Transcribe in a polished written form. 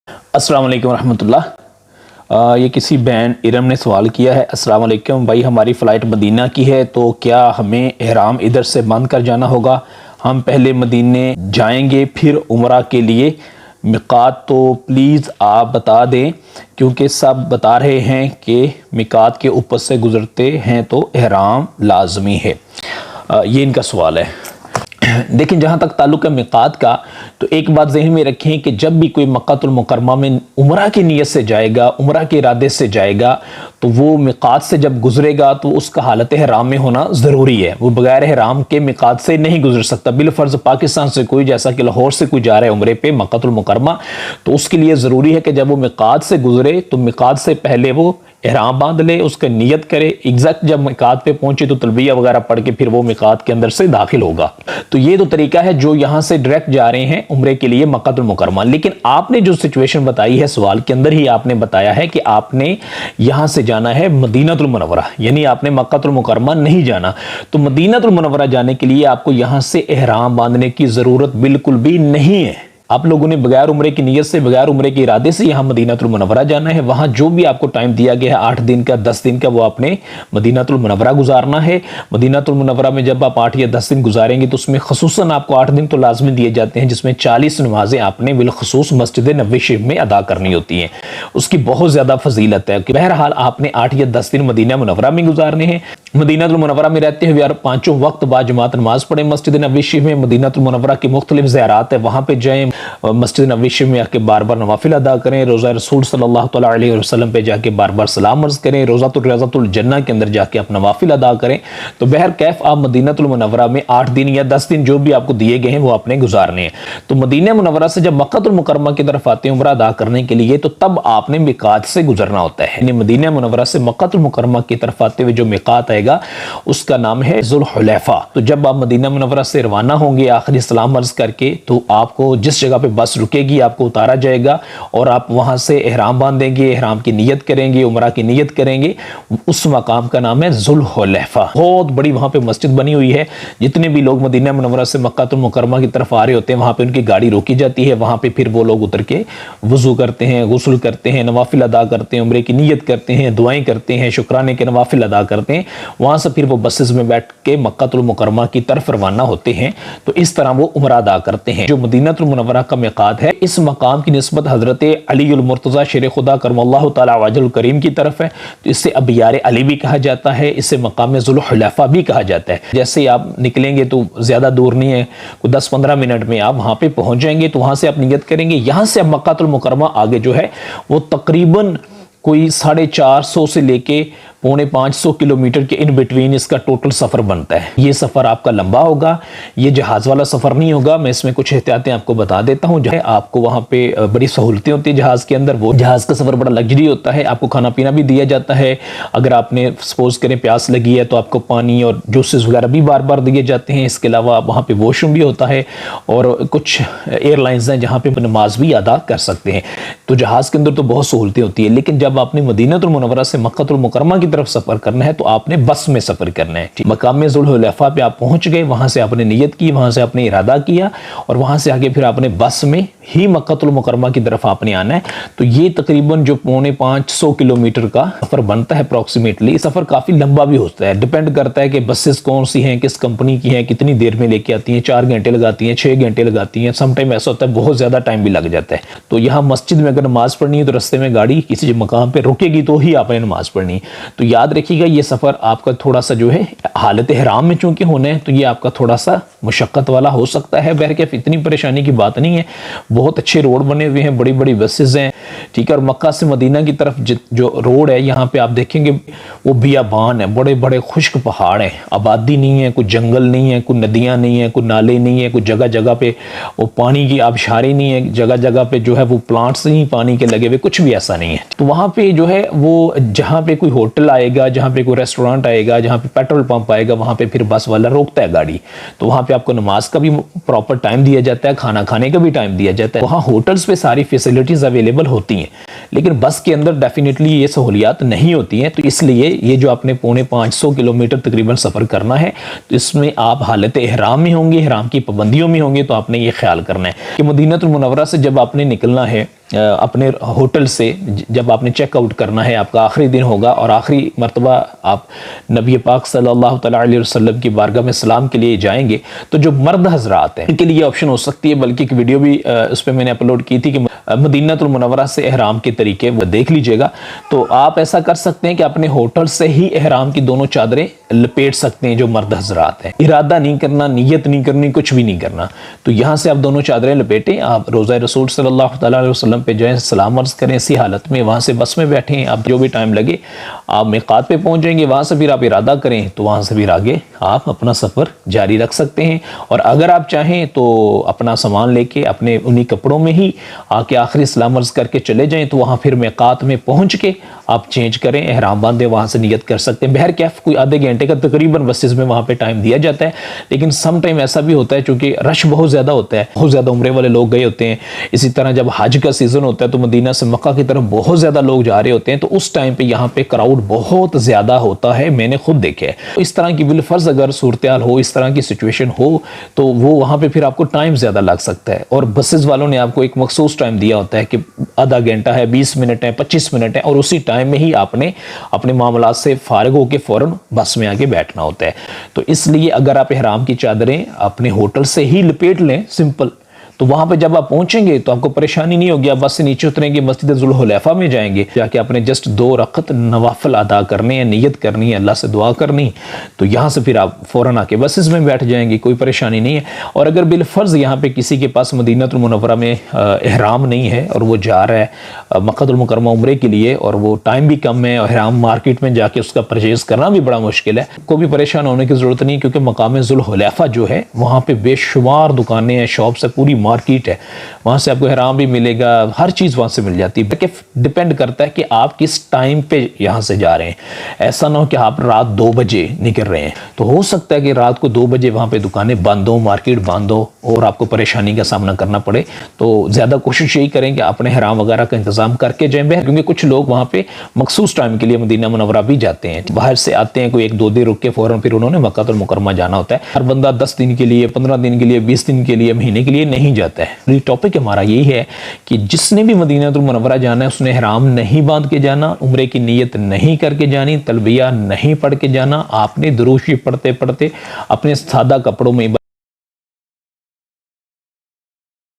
अस्सलाम वालेकुम रहमतुल्लाह। ये किसी बहन इरम ने सवाल किया है। अस्सलाम वालेकुम भाई, हमारी फ़्लाइट मदीना की है तो क्या हमें इहराम इधर से बंद कर जाना होगा? हम पहले मदीने जाएंगे फिर उम्रा के लिए, मिकात तो प्लीज़ आप बता दें, क्योंकि सब बता रहे हैं कि मिकात के ऊपर से गुज़रते हैं तो इहराम लाजमी है। ये इनका सवाल है। लेकिन जहाँ तक ताल्लुक़ है मिकात का, तो एक बात ज़हन में रखें कि जब भी कोई मक्कातुल मुकर्रमा में उम्रा की नीयत से जाएगा, उम्रा के इरादे से जाएगा, तो वो मिकात से जब गुजरेगा तो उसका हालत ihराम में होना ज़रूरी है। वो बगैर ihराम के मिकात से नहीं गुजर सकता। बिलफ़र्ज़ पाकिस्तान से कोई, जैसा कि लाहौर से कोई जा रहा है उम्रे पे मक्कातुल मुकर्रमा, तो उसके लिए ज़रूरी है कि जब वो मिकात से गुजरे तो मिकात से पहले वो ihराम बांध ले, उसका नियत करे। एग्जैक्ट जब मिकात पे पहुंचे तो तलबिया वगैरह पढ़ के फिर वो मिकात के अंदर से दाखिल होगा। तो ये तो तरीका है जो यहाँ से डायरेक्ट जा रहे हैं उम्रे के लिए मक्कातुल मुकर्रमा। लेकिन आपने जो सिचुएशन बताई है सवाल के अंदर ही आपने बताया है कि आपने यहाँ से जाना है मदीनातुल मुनव्वरा, यानी आपने मक्कातुल मुकर्रमा नहीं जाना। तो मदीनातुल मुनव्वरा जाने के लिए आपको यहाँ से ihराम बांधने की ज़रूरत बिल्कुल भी नहीं है। आप लोगों ने बगैर उम्रे की नीयत से, बगैर उम्रे के इरादे से यहाँ मदीनातुल मुनव्वरा जाना है। वहाँ जो भी आपको टाइम दिया गया है 8 दिन का, 10 दिन का, वो आपने मदीनातुल मुनव्वरा गुजारना है। मदीनातुल मुनव्वरा में जब आप 8 या 10 दिन गुजारेंगे तो उसमें खसूसन आपको 8 दिन तो लाजमी दिए जाते हैं, जिसमें 40 नमाजें आपने बिलखसूस मस्जिद नबवी शरीफ में अदा करनी होती हैं। उसकी बहुत ज़्यादा फजीलत है कि बहरहाल आपने 8 या 10 दिन मदीना मुनव्वरा में गुजारने हैं। मदीनातुल मुनव्वरा में रहते हुए यार 5 वक्त बाद जमात नमाज पढ़े मस्जिद नबवी शरीफ में। मदीनातुल मुनव्वरा की मुख्तलिफ ज़ियारात है, वहाँ पे जाएँ, मस्जिद नबवी शरीफ में आके बार बार नवाफिल अदा करें, रोज़ा रसूल सल्लल्लाहु अलैहि वसल्लम पे जाके बार बार सलाम अर्ज़ करें, रोज़ातुल जन्नह के अंदर जाके आप नवाफिल अदा करें। तो बहर कैफ आप मदीनातुल मुनव्वरा में 8 दिन या 10 दिन जो भी आपको दिए गए हैं वो आपने गुजारने हैं। तो मदीना मुनव्वरा से जब मक्कातुल मुकर्रमा की तरफ आते हैं उम्रा अदा करने के लिए, तो तब आपने मिकात से गुजरना होता है। यानी मदीना मुनव्वरा से मक्कातुल मुकर्रमा की तरफ आते हुए जो मिकात आएगा उसका नाम है ज़ुल्हुलैफ़ा। तो जब आप मदीना मुनव्वरा से रवाना होंगे आखिरी सलाम अर्ज़ करके, तो आपको जिस जगह पे बस रुकेगी आपको उतारा जाएगा और आप वहां से ihराम बांधेंगे, ihराम की नियत करेंगे, उम्रा की नियत करेंगे। उस मकाम का नाम है ज़ुल्हुलैफ़ा। बहुत बड़ी वहां पे मस्जिद बनी हुई है। जितने भी लोग मदीना मुनव्वरा से मक्कातुल मुकर्रमा की तरफ आ रहे होते हैं वहां पे उनकी गाड़ी रोकी जाती है। वहां पे फिर वो लोग उतर के वजू करते हैं, गुस्ल करते हैं, नवाफिल अदा करते हैं, उम्रे की नियत करते हैं, दुआएं करते हैं, शुक्राने के नवाफिल अदा करते हैं। वहां से फिर वो बसेस में बैठ के मक्कातुल मुकर्रमा की तरफ रवाना होते हैं। तो इस तरह वो उम्रा अदा करते हैं। जो मदीनातुल मुनव्वरा का मिकात है, इस मकाम की निस्बत हजरत अली उल मुर्तज़ा शेर खुदा करमल्लाहु तआला वजहुल करीम की तरफ है। तो इससे अबियार अली भी कहा जाता है, इसे मकाम ज़ुल्हुलैफ़ा भी कहा जाता है। जैसे आप निकलेंगे तो ज़्यादा दूर नहीं है, कोई 10-15 मिनट में आप वहाँ पे पहुँच जाएंगे। तो वहाँ से आप नियत करेंगे। यहाँ से अब मक्कातुल मुकर्रमा आगे जो है वो तकरीबन कोई 450 से लेके 450 किलोमीटर के इन बिटवीन इसका टोटल सफ़र बनता है। ये सफ़र आपका लंबा होगा, ये जहाज़ वाला सफ़र नहीं होगा। मैं इसमें कुछ एहतियातें आपको बता देता हूँ। जो है आपको वहाँ पे बड़ी सहूलतें होती है जहाज़ के अंदर। वो जहाज़ का सफ़र बड़ा लग्जरी होता है। आपको खाना पीना भी दिया जाता है। अगर आपने सपोज करें प्यास लगी है तो आपको पानी और जूसेस वगैरह भी बार बार दिए जाते हैं। इसके अलावा वहाँ पर वॉशरूम भी होता है और कुछ एयरलाइंस हैं जहाँ पर नमाज भी अदा कर सकते हैं। तो जहाज़ के अंदर तो बहुत सहूलतें होती है। लेकिन जब आपने मदीनातुल मुनव्वरा से मक्कातुल मुकर्रमा की तरफ सफर करना है तो आपने बस में सफर करना है। मकाम ज़ुल्हुलैफ़ा पे आप पहुंच गए, वहां से आपने नियत की, वहां से आपने इरादा किया और वहां से आगे फिर आपने बस में ही मक्कातुल मुकर्रमा की तरफ आपने आना है। तो ये तकरीबन जो 450 किलोमीटर का सफर बनता है अप्रॉक्सीमेटली। सफर काफी लंबा भी होता है, डिपेंड करता है कि बसेस कौन सी हैं, किस कंपनी की हैं, कितनी देर में लेके आती हैं। 4 घंटे लगाती हैं, 6 घंटे लगाती हैं। सम टाइम ऐसा होता है बहुत ज्यादा टाइम भी लग जाता है। तो यहाँ मस्जिद में अगर नमाज पढ़नी है तो रस्ते में गाड़ी किसी मकाम पे रुकेगी तो ही आपने नमाज पढ़नी। तो याद रखिएगा ये सफर आपका थोड़ा सा जो है हालत ihराम में चूंकि होना है तो ये आपका थोड़ा सा मुशक्कत वाला हो सकता है। बहरकैफ इतनी परेशानी की बात नहीं है। बहुत अच्छे रोड बने हुए हैं, बड़ी बड़ी बसेस हैं, ठीक है। और मक्का से मदीना की तरफ जो रोड है यहाँ पे आप देखेंगे वो बियाबान है, बड़े बड़े खुश्क पहाड़ हैं, आबादी नहीं है, कोई जंगल नहीं है, कोई नदियाँ नहीं है, कोई नाले नहीं है, कोई जगह जगह पे वो पानी की आबशारी नहीं है, जगह जगह पे जो है वो प्लांट्स नहीं पानी के लगे हुए, कुछ भी ऐसा नहीं है। तो वहाँ पे जो है वो जहाँ पे कोई होटल आएगा, जहाँ पे कोई रेस्टोरेंट आएगा, जहाँ पे पेट्रोल पंप आएगा, वहाँ पे फिर बस वाला रोकता है गाड़ी। तो वहाँ पे आपको नमाज का भी प्रॉपर टाइम दिया जाता है, खाना खाने का भी टाइम दिया जाता है। वहाँ होटल्स पे सारी फैसिलिटीज अवेलेबल होती हैं, लेकिन बस के अंदर डेफिनेटली ये सहूलियात नहीं होती हैं। तो इसलिए ये जो आपने 450 किलोमीटर तकरीबन सफ़र करना है तो इसमें आप हालत ihराम में होंगे, ihराम की पाबंदियों में होंगे। तो आपने ये ख्याल करना है कि मदीनातुल मुनव्वरा से जब आपने निकलना है اپنے ہوٹل سے جب آپ نے چیک آؤٹ کرنا ہے، آپ کا آخری دن ہوگا اور آخری مرتبہ آپ نبی پاک صلی اللہ تعالیٰ علیہ وسلم کی بارگاہ میں سلام کے لیے جائیں گے، تو جو مرد حضرات ہیں ان کے لیے آپشن ہو سکتی ہے، بلکہ ایک ویڈیو بھی اس پہ میں نے اپلوڈ کی تھی کہ مدینہ المنورہ سے احرام کے طریقے وہ دیکھ لیجئے گا۔ تو آپ ایسا کر سکتے ہیں کہ اپنے ہوٹل سے ہی احرام کی دونوں چادریں لپیٹ سکتے ہیں جو مرد حضرات ہیں، ارادہ نہیں کرنا، نیت نہیں کرنی، کچھ بھی نہیں کرنا۔ تو یہاں سے آپ دونوں چادریں لپیٹیں، آپ روضہ رسول صلی اللہ تعالیٰ علیہ وسلم پہ جائیں، سلام عرض کریں اسی حالت میں، وہاں سے بس میں بیٹھیں، آپ جو بھی ٹائم لگے آپ میقات پہ پہنچ جائیں گے، وہاں سے پھر آپ ارادہ کریں تو وہاں سے پھر آگے آپ اپنا سفر جاری رکھ سکتے ہیں۔ اور اگر آپ چاہیں تو اپنا سامان لے کے اپنے انہی کپڑوں میں ہی آ کے آخری سلام عرض کر کے چلے جائیں، تو وہاں پھر میقات میں پہنچ کے آپ چینج کریں، احرام باندھیں، وہاں سے نیت کر سکتے ہیں۔ بہرکیف کوئی آدھے گھنٹے کا تقریباً بسز میں وہاں پہ ٹائم دیا جاتا ہے، لیکن سم ٹائم ایسا بھی ہوتا ہے چونکہ رش بہت زیادہ ہوتا ہے، بہت زیادہ عمرے والے لوگ گئے ہوتے ہیں۔ اسی طرح جب حج کا سیزن ہوتا ہے تو مدینہ سے مکہ کی طرف بہت زیادہ لوگ جا رہے ہوتے ہیں، تو اس ٹائم پہ یہاں پہ کراؤڈ بہت زیادہ ہوتا ہے، میں نے خود دیکھا ہے۔ اس طرح کی بالفرض اگر صورتحال ہو، اس طرح کی سچویشن ہو، تو وہ وہاں پہ پھر آپ کو ٹائم زیادہ لگ سکتا ہے، اور بسز والوں نے آپ کو ایک مخصوص ٹائم دیا ہوتا ہے کہ آدھا گھنٹہ ہے، 20 منٹ ہے، 25 منٹ ہے، اور اسی ٹائم میں ہی آپ نے اپنے معاملات سے فارغ ہو کے فوراً بس میں آگے بیٹھنا ہوتا ہے۔ تو اس لیے اگر آپ احرام کی چادریں اپنے ہوٹل سے ہی لپیٹ لیں سمپل، تو وہاں پہ جب آپ پہنچیں گے تو آپ کو پریشانی نہیں ہوگی، آپ بس سے نیچے اتریں گے، مسجد ذوالحلیفہ میں جائیں گے، جا کے آپ نے جسٹ 2 رکعت نوافل ادا کرنے ہیں، نیت کرنی ہے، اللہ سے دعا کرنی، تو یہاں سے پھر آپ فوراً آ کے بسز میں بیٹھ جائیں گے، کوئی پریشانی نہیں ہے۔ اور اگر بالفرض یہاں پہ کسی کے پاس مدینہ المنورہ میں احرام نہیں ہے اور وہ جا رہا ہے مکہ المکرمہ عمرے کے لیے، اور وہ ٹائم بھی کم ہے، اور احرام مارکیٹ میں جا کے اس کا پرچیز کرنا بھی بڑا مشکل ہے، کوئی بھی پریشان ہونے کی ضرورت نہیں، کیونکہ مقام ذوالحلیفہ جو ہے وہاں پہ بے شمار دکانیں ہیں، شاپس ہے، پوری مارکیٹ ہے، وہاں سے آپ کو احرام بھی ملے گا، ہر چیز وہاں سے مل جاتی ہے۔ ڈیپینڈ کرتا ہے کہ آپ کس ٹائم پہ یہاں سے جا رہے ہیں، ایسا نہ ہو کہ آپ رات 2 بجے نکل رہے ہیں، تو ہو سکتا ہے کہ رات کو 2 بجے وہاں پہ دکانیں بند ہوں، مارکیٹ بند ہو، اور آپ کو پریشانی کا سامنا کرنا پڑے۔ تو زیادہ کوشش یہی کریں کہ اپنے احرام وغیرہ کا انتظام کر کے جائیں، کیونکہ کچھ لوگ وہاں پہ مخصوص ٹائم کے لیے مدینہ منورہ بھی جاتے ہیں، باہر سے آتے ہیں، کوئی 1-2 دن رک کے فوراً پھر انہوں نے مکہ المکرمہ جانا ہوتا ہے۔ ہر بندہ 10 دن کے لیے، 15 دن کے لیے، 20 دن کے لیے، مہینے کے لیے نہیں جاتا ہے۔ یہ ٹاپک ہمارا یہی ہے کہ جس نے بھی مدینہ المنورہ جانا ہے اس نے احرام نہیں باندھ کے جانا، عمرے کی نیت نہیں کر کے جانی، تلبیہ نہیں پڑھ کے جانا، آپ نے درود شریف پڑھتے پڑھتے اپنے سادہ کپڑوں میں،